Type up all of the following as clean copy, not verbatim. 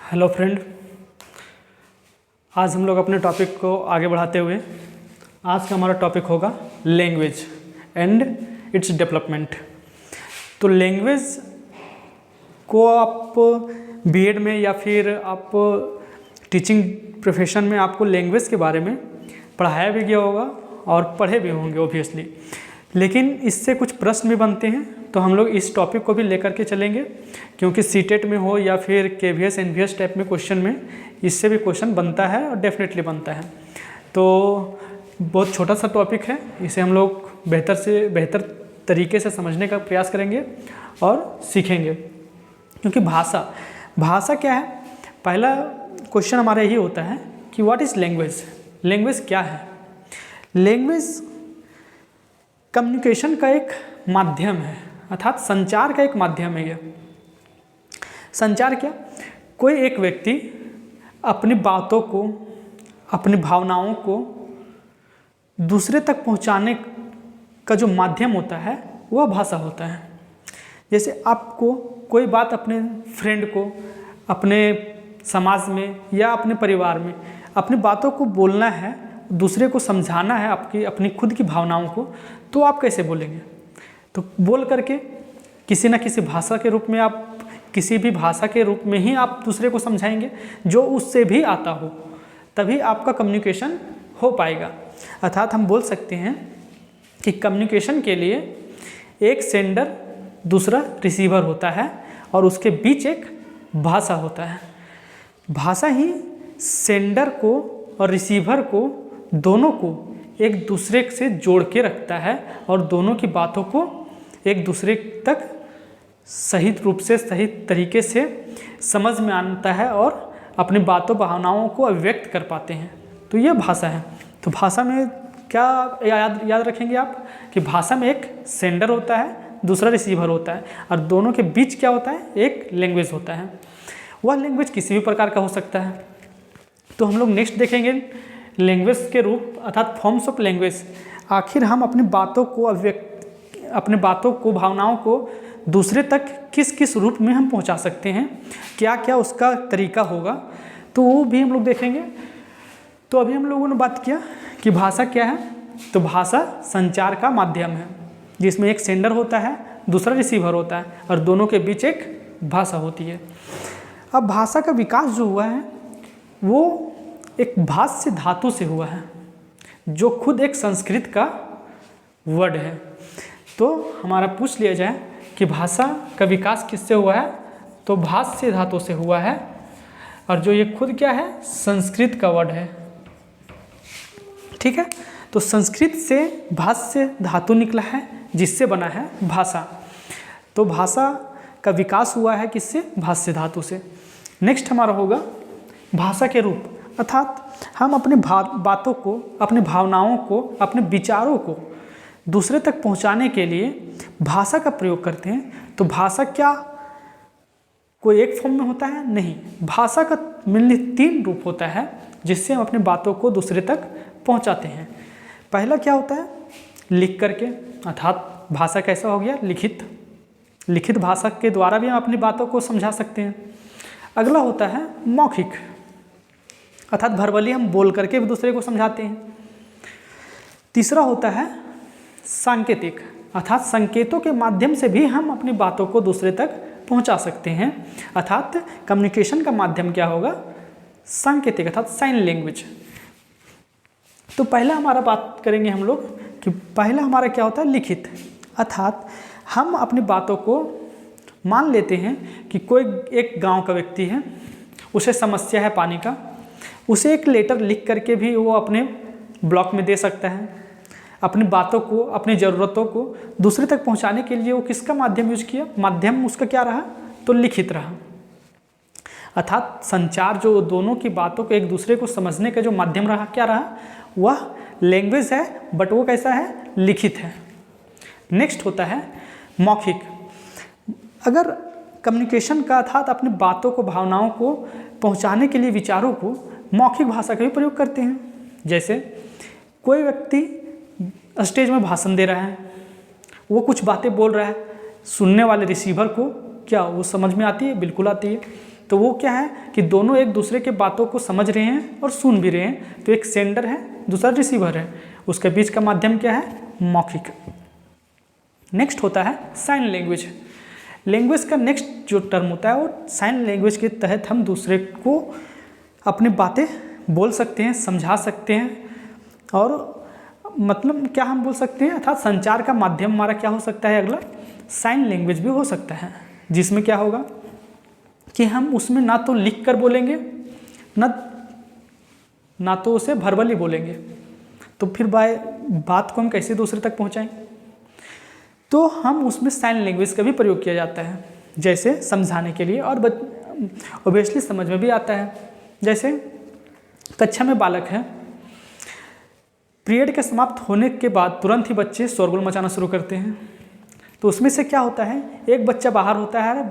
Hello friend, आज हम लोग अपने टॉपिक को आगे बढ़ाते हुए आज का हमारा टॉपिक होगा लैंग्वेज एंड इट्स डेवलपमेंट। तो लैंग्वेज को आप बीएड में या फिर आप टीचिंग प्रोफेशन में आपको लैंग्वेज के बारे में पढ़ाया भी गया होगा और पढ़े भी होंगे ऑब्वियसली, लेकिन इससे कुछ प्रश्न भी बनते हैं। तो हम लोग इस टॉपिक को भी लेकर के चलेंगे, क्योंकि सीटेट में हो या फिर केवीएस एनवीएस टाइप में क्वेश्चन में इससे भी क्वेश्चन बनता है और डेफिनेटली बनता है। तो बहुत छोटा सा टॉपिक है, इसे हम लोग बेहतर से बेहतर तरीके से समझने का प्रयास करेंगे और सीखेंगे। क्योंकि भाषा क्या है, पहला क्वेश्चन हमारा यही होता है कि व्हाट इज़ लैंग्वेज। लैंग्वेज क्या है? लैंग्वेज कम्युनिकेशन का एक माध्यम है, अर्थात संचार का एक माध्यम है। यह संचार क्या, कोई एक व्यक्ति अपनी बातों को, अपनी भावनाओं को दूसरे तक पहुंचाने का जो माध्यम होता है वह भाषा होता है। जैसे आपको कोई बात अपने फ्रेंड को, अपने समाज में या अपने परिवार में अपनी बातों को बोलना है, दूसरे को समझाना है आपकी अपनी खुद की भावनाओं को, तो आप कैसे बोलेंगे? तो बोल करके किसी न किसी भाषा के रूप में, आप किसी भी भाषा के रूप में ही आप दूसरे को समझाएंगे जो उससे भी आता हो, तभी आपका कम्युनिकेशन हो पाएगा। अर्थात हम बोल सकते हैं कि कम्युनिकेशन के लिए एक सेंडर दूसरा रिसीवर होता है और उसके बीच एक भाषा होता है। भाषा ही सेंडर को और रिसीवर को, दोनों को एक दूसरे से जोड़ के रखता है और दोनों की बातों को एक दूसरे तक सही रूप से, सही तरीके से समझ में आता है और अपनी बातों भावनाओं को अभिव्यक्त कर पाते हैं। तो यह भाषा है। तो भाषा में क्या याद रखेंगे आप कि भाषा में एक सेंडर होता है, दूसरा रिसीवर होता है और दोनों के बीच क्या होता है, एक लैंग्वेज होता है। वह लैंग्वेज किसी भी प्रकार का हो सकता है। तो हम लोग नेक्स्ट देखेंगे लैंग्वेज के रूप, अर्थात फॉर्म्स ऑफ लैंग्वेज। आखिर हम अपनी बातों को, भावनाओं को दूसरे तक किस किस रूप में हम पहुंचा सकते हैं, क्या क्या उसका तरीका होगा, तो वो भी हम लोग देखेंगे। तो अभी हम लोगों ने बात किया कि भाषा क्या है। तो भाषा संचार का माध्यम है, जिसमें एक सेंडर होता है, दूसरा रिसीवर होता है और दोनों के बीच एक भाषा होती है। अब भाषा का विकास जो हुआ है वो एक भाष्य धातु से हुआ है, जो खुद एक संस्कृत का वर्ड है। तो हमारा पूछ लिया जाए कि भाषा का विकास किससे हुआ है, तो भाष्य धातु से हुआ है और जो ये खुद क्या है, संस्कृत का वर्ड है। ठीक है, तो संस्कृत से भाष्य धातु निकला है, जिससे बना है भाषा। तो भाषा का विकास हुआ है किससे, भाष्य धातु से। नेक्स्ट हमारा होगा भाषा के रूप, अर्थात हम अपने बातों को, अपनी भावनाओं को, अपने विचारों को दूसरे तक पहुंचाने के लिए भाषा का प्रयोग करते हैं। तो भाषा क्या कोई एक फॉर्म में होता है? नहीं, भाषा का मिलने 3 रूप होता है जिससे हम अपनी बातों को दूसरे तक पहुंचाते हैं। पहला क्या होता है, लिख करके, अर्थात भाषा कैसा हो गया, लिखित भाषा के द्वारा भी हम अपनी बातों को समझा सकते हैं। अगला होता है मौखिक, अर्थात वर्बली हम बोल करके भी दूसरे को समझाते हैं। तीसरा होता है सांकेतिक, अर्थात संकेतों के माध्यम से भी हम अपनी बातों को दूसरे तक पहुंचा सकते हैं। अर्थात कम्युनिकेशन का माध्यम क्या होगा, सांकेतिक, अर्थात साइन लैंग्वेज। तो पहला हमारा बात करेंगे हम लोग कि पहला हमारा क्या होता है, लिखित, अर्थात हम अपनी बातों को मान लेते हैं कि कोई एक गांव का व्यक्ति है, उसे समस्या है पानी का, उसे एक लेटर लिख करके भी वो अपने ब्लॉक में दे सकता है। अपनी बातों को, अपनी ज़रूरतों को दूसरे तक पहुंचाने के लिए वो किसका माध्यम यूज किया, माध्यम उसका क्या रहा, तो लिखित रहा। अर्थात संचार जो दोनों की बातों को एक दूसरे को समझने का जो माध्यम रहा, क्या रहा, वह लैंग्वेज है, बट वो कैसा है, लिखित है। नेक्स्ट होता है मौखिक। अगर कम्युनिकेशन का, अर्थात अपनी बातों को, भावनाओं को पहुंचाने के लिए विचारों को मौखिक भाषा का भी प्रयोग करते हैं। जैसे कोई व्यक्ति स्टेज में भाषण दे रहा है, वो कुछ बातें बोल रहा है, सुनने वाले रिसीवर को क्या वो समझ में आती है? बिल्कुल आती है। तो वो क्या है कि दोनों एक दूसरे के बातों को समझ रहे हैं और सुन भी रहे हैं। तो एक सेंडर है, दूसरा रिसीवर है, उसके बीच का माध्यम क्या है? मौखिक। नेक्स्ट होता है साइन लैंग्वेज। लैंग्वेज का नेक्स्ट जो टर्म होता है वो साइन लैंग्वेज के तहत हम दूसरे को अपनी बातें बोल सकते हैं, समझा सकते हैं, और मतलब क्या हम बोल सकते हैं, अर्थात संचार का माध्यम हमारा क्या हो सकता है? अगला साइन लैंग्वेज भी हो सकता है, जिसमें क्या होगा कि हम उसमें ना तो लिख कर बोलेंगे ना तो उसे वर्बली बोलेंगे, तो फिर बात को हम कैसे दूसरे तक पहुंचाएं? तो हम उसमें साइन लैंग्वेज का भी प्रयोग किया जाता है, जैसे समझाने के लिए, और ऑब्वियसली समझ में भी आता है। जैसे कक्षा में बालक है, पीरियड के समाप्त होने के बाद तुरंत ही बच्चे शोरगुल मचाना शुरू करते हैं। तो उसमें से क्या होता है, एक बच्चा बाहर होता है,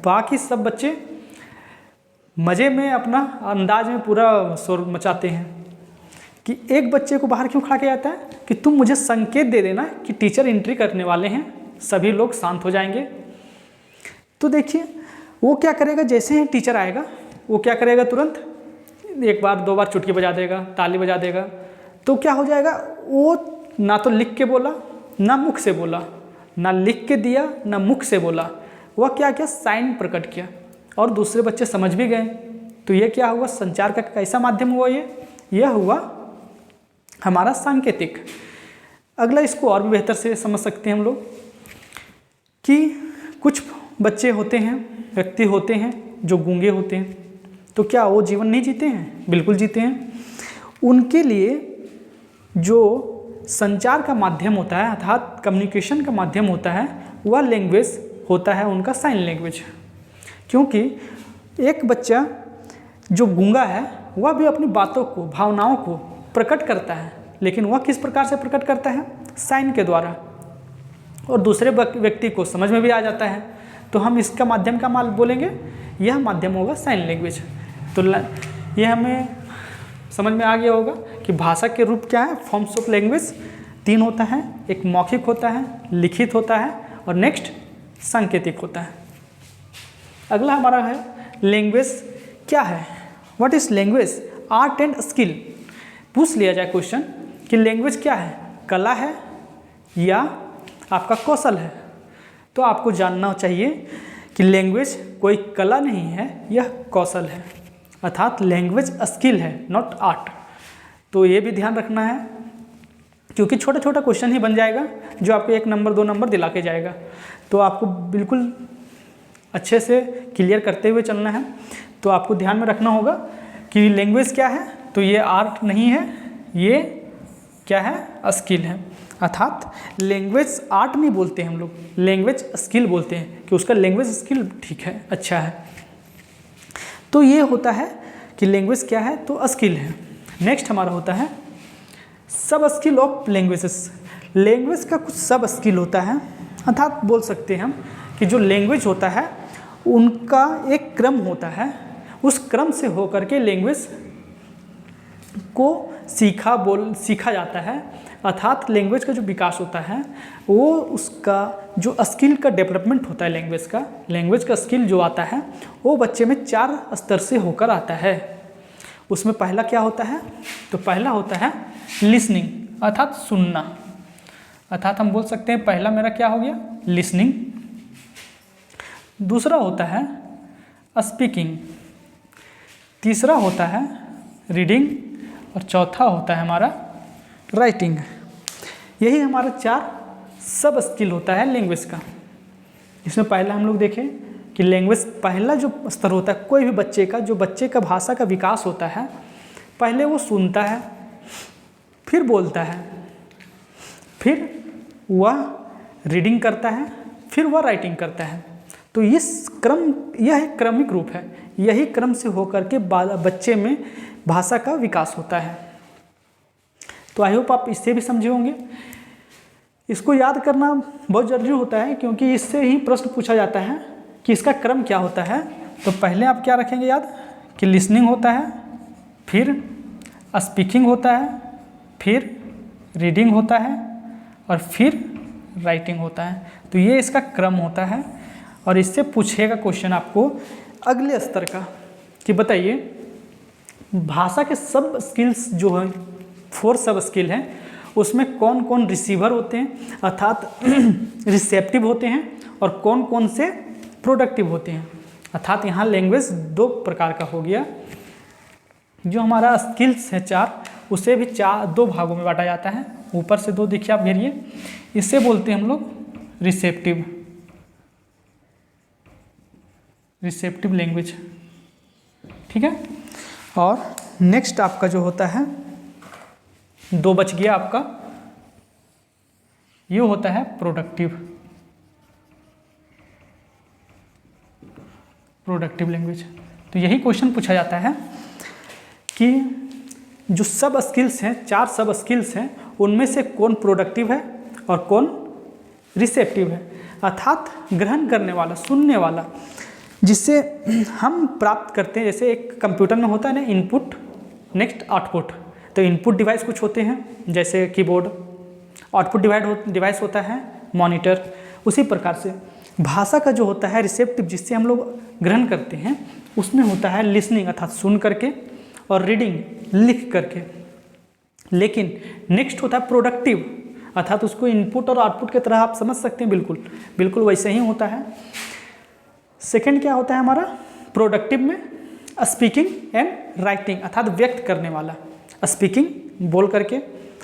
बाकी सब बच्चे मज़े में अपना अंदाज में पूरा शोर मचाते हैं। कि एक बच्चे को बाहर क्यों खड़ा किया जाता है कि तुम मुझे संकेत दे देना कि टीचर एंट्री करने वाले हैं, सभी लोग शांत हो जाएंगे। तो देखिए वो क्या करेगा, जैसे ही टीचर आएगा वो क्या करेगा, तुरंत एक बार दो बार चुटकी बजा देगा, ताली बजा देगा। तो क्या हो जाएगा, वो ना तो लिख के बोला, ना मुख से बोला, ना लिख के दिया, ना मुख से बोला, वह क्या किया, साइन प्रकट किया, और दूसरे बच्चे समझ भी गए। तो ये क्या हुआ, संचार का कैसा माध्यम हुआ? यह हुआ हमारा सांकेतिक। अगला इसको और भी बेहतर से समझ सकते हैं हम लोग कि कुछ बच्चे होते हैं, व्यक्ति होते हैं जो गूंगे होते हैं। तो क्या वो जीवन नहीं जीते हैं? बिल्कुल जीते हैं। उनके लिए जो संचार का माध्यम होता है, अर्थात कम्युनिकेशन का माध्यम होता है, वह लैंग्वेज होता है उनका साइन लैंग्वेज। क्योंकि एक बच्चा जो गूंगा है वह भी अपनी बातों को, भावनाओं को प्रकट करता है, लेकिन वह किस प्रकार से प्रकट करता है? साइन के द्वारा, और दूसरे व्यक्ति को समझ में भी आ जाता है। तो हम इसका माध्यम का बोलेंगे, यह माध्यम होगा साइन लैंग्वेज। तो यह हमें समझ में आ गया होगा कि भाषा के रूप क्या है, फॉर्म्स ऑफ लैंग्वेज 3 होता है। एक मौखिक होता है, लिखित होता है, और नेक्स्ट सांकेतिक होता है। अगला हमारा है लैंग्वेज क्या है, what is language? Art and skill. पूछ लिया जाए क्वेश्चन कि लैंग्वेज क्या है, कला है या आपका कौशल है? तो आपको जानना चाहिए कि लैंग्वेज कोई कला नहीं है, यह कौशल है, अर्थात लैंग्वेज स्किल है, नॉट आर्ट। तो ये भी ध्यान रखना है, क्योंकि छोटा छोटा क्वेश्चन ही बन जाएगा जो आपको 1 नंबर 2 नंबर दिला के जाएगा। तो आपको बिल्कुल अच्छे से क्लियर करते हुए चलना है। तो आपको ध्यान में रखना होगा कि लैंग्वेज क्या है, तो ये आर्ट नहीं है, ये क्या है, स्किल है। अर्थात लैंग्वेज आर्ट नहीं बोलते हम लोग, लैंग्वेज स्किल बोलते हैं कि उसका लैंग्वेज स्किल ठीक है, अच्छा है। तो ये होता है कि लैंग्वेज क्या है, तो स्किल है। नेक्स्ट हमारा होता है सब स्किल ऑफ लैंग्वेजेस। लैंग्वेज का कुछ सब स्किल होता है, अर्थात बोल सकते हैं हम कि जो लैंग्वेज होता है उनका एक क्रम होता है, उस क्रम से होकर के लैंग्वेज को सीखा जाता है। अर्थात लैंग्वेज का जो विकास होता है वो उसका जो स्किल का डेवलपमेंट होता है, लैंग्वेज का स्किल जो आता है वो बच्चे में 4 स्तर से होकर आता है। उसमें पहला क्या होता है, तो पहला होता है लिसनिंग, अर्थात सुनना। अर्थात हम बोल सकते हैं पहला मेरा क्या हो गया, लिसनिंग। दूसरा होता है स्पीकिंग, तीसरा होता है रीडिंग, और चौथा होता है हमारा राइटिंग। यही हमारा 4 सब स्किल होता है लैंग्वेज का। इसमें पहला हम लोग देखें कि लैंग्वेज पहला जो स्तर होता है कोई भी बच्चे का, जो बच्चे का भाषा का विकास होता है, पहले वो सुनता है, फिर बोलता है, फिर वह रीडिंग करता है, फिर वह राइटिंग करता है। तो यह एक क्रमिक रूप है, यही क्रम से होकर के बच्चे में भाषा का विकास होता है। तो आई होप आप इससे भी समझे होंगे। इसको याद करना बहुत ज़रूरी होता है, क्योंकि इससे ही प्रश्न पूछा जाता है कि इसका क्रम क्या होता है। तो पहले आप क्या रखेंगे याद कि लिसनिंग होता है, फिर स्पीकिंग होता है, फिर रीडिंग होता है, और फिर राइटिंग होता है। तो ये इसका क्रम होता है, और इससे पूछेगा क्वेश्चन आपको अगले स्तर का कि बताइए भाषा के सब स्किल्स जो हैं 4 सब स्किल हैं उसमें कौन कौन रिसीवर होते हैं अर्थात रिसेप्टिव होते हैं और कौन कौन से प्रोडक्टिव होते हैं। अर्थात यहाँ लैंग्वेज 2 प्रकार का हो गया। जो हमारा स्किल्स है 4 उसे भी 2 भागों में बांटा जाता है। ऊपर से 2 देखिए आप घेरिए, इससे बोलते हैं हम लोग रिसेप्टिव लैंग्वेज, ठीक है। और नेक्स्ट आपका जो होता है 2 बच गया आपका, ये होता है प्रोडक्टिव लैंग्वेज। तो यही क्वेश्चन पूछा जाता है कि जो सब स्किल्स हैं 4 सब स्किल्स हैं उनमें से कौन प्रोडक्टिव है और कौन रिसेप्टिव है, अर्थात ग्रहण करने वाला, सुनने वाला, जिससे हम प्राप्त करते हैं। जैसे एक कंप्यूटर में होता है ना इनपुट नेक्स्ट आउटपुट, तो इनपुट डिवाइस कुछ होते हैं जैसे कीबोर्ड, आउटपुट डिवाइस होता है मॉनिटर। उसी प्रकार से भाषा का जो होता है रिसेप्टिव, जिससे हम लोग ग्रहण करते हैं, उसमें होता है लिसनिंग अर्थात सुन करके और रीडिंग लिख करके। लेकिन नेक्स्ट होता है प्रोडक्टिव अर्थात उसको इनपुट और आउटपुट की तरह आप समझ सकते हैं, बिल्कुल वैसे ही होता है। सेकंड क्या होता है हमारा प्रोडक्टिव में स्पीकिंग एंड राइटिंग अर्थात व्यक्त करने वाला, स्पीकिंग बोल करके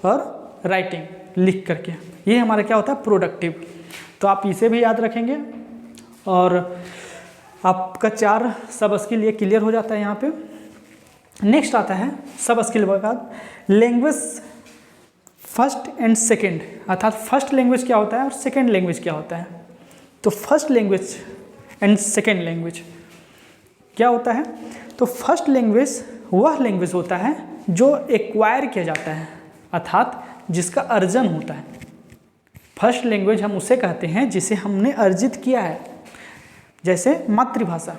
और राइटिंग लिख करके, ये हमारा क्या होता है प्रोडक्टिव। तो आप इसे भी याद रखेंगे और आपका 4 सब स्किल ये क्लियर हो जाता है यहाँ पे। नेक्स्ट आता है सब स्किल के बाद लैंग्वेज फर्स्ट एंड सेकंड, अर्थात फर्स्ट लैंग्वेज क्या होता है और सेकंड लैंग्वेज क्या होता है। तो first language and second language क्या होता है, तो फर्स्ट लैंग्वेज वह लैंग्वेज होता है जो एक्वायर किया जाता है अर्थात जिसका अर्जन होता है। फर्स्ट लैंग्वेज हम उसे कहते हैं जिसे हमने अर्जित किया है। जैसे मातृभाषा,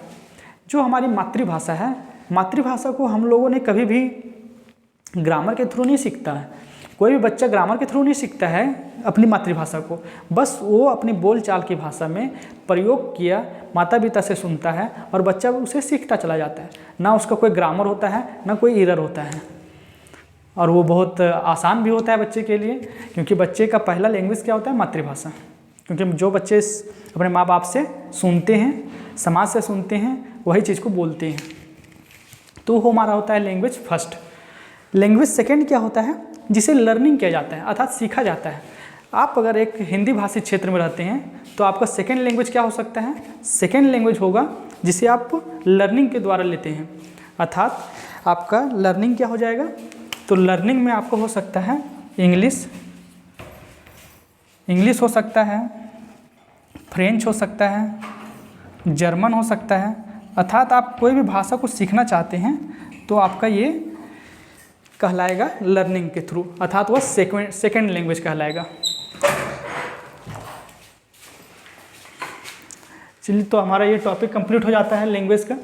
जो हमारी मातृभाषा है, मातृभाषा को हम लोगों ने कभी भी ग्रामर के थ्रू नहीं सीखता है। कोई भी बच्चा ग्रामर के थ्रू नहीं सीखता है अपनी मातृभाषा को, बस वो अपनी बोलचाल की भाषा में प्रयोग किया, माता पिता से सुनता है और बच्चा उसे सीखता चला जाता है। ना उसका कोई ग्रामर होता है ना कोई एरर होता है, और वो बहुत आसान भी होता है बच्चे के लिए, क्योंकि बच्चे का पहला लैंग्वेज क्या होता है मातृभाषा। क्योंकि जो बच्चे अपने माँ बाप से सुनते हैं, समाज से सुनते हैं, वही चीज़ को बोलते हैं। तो वो हमारा होता है लैंग्वेज फर्स्ट। लैंग्वेज सेकंड क्या होता है, जिसे लर्निंग किया जाता है अर्थात सीखा जाता है। आप अगर एक हिंदी भाषी क्षेत्र में रहते हैं तो आपका सेकंड लैंग्वेज क्या हो सकता है, सेकंड लैंग्वेज होगा जिसे आप लर्निंग के द्वारा लेते हैं, अर्थात आपका लर्निंग क्या हो जाएगा। तो लर्निंग में आपको हो सकता है इंग्लिश हो सकता है, फ्रेंच हो सकता है, जर्मन हो सकता है। अर्थात आप कोई भी भाषा को सीखना चाहते हैं तो आपका ये कहलाएगा लर्निंग के थ्रू, अर्थात वह सेकंड लैंग्वेज कहलाएगा। चलिए, तो हमारा ये टॉपिक कंप्लीट हो जाता है लैंग्वेज का।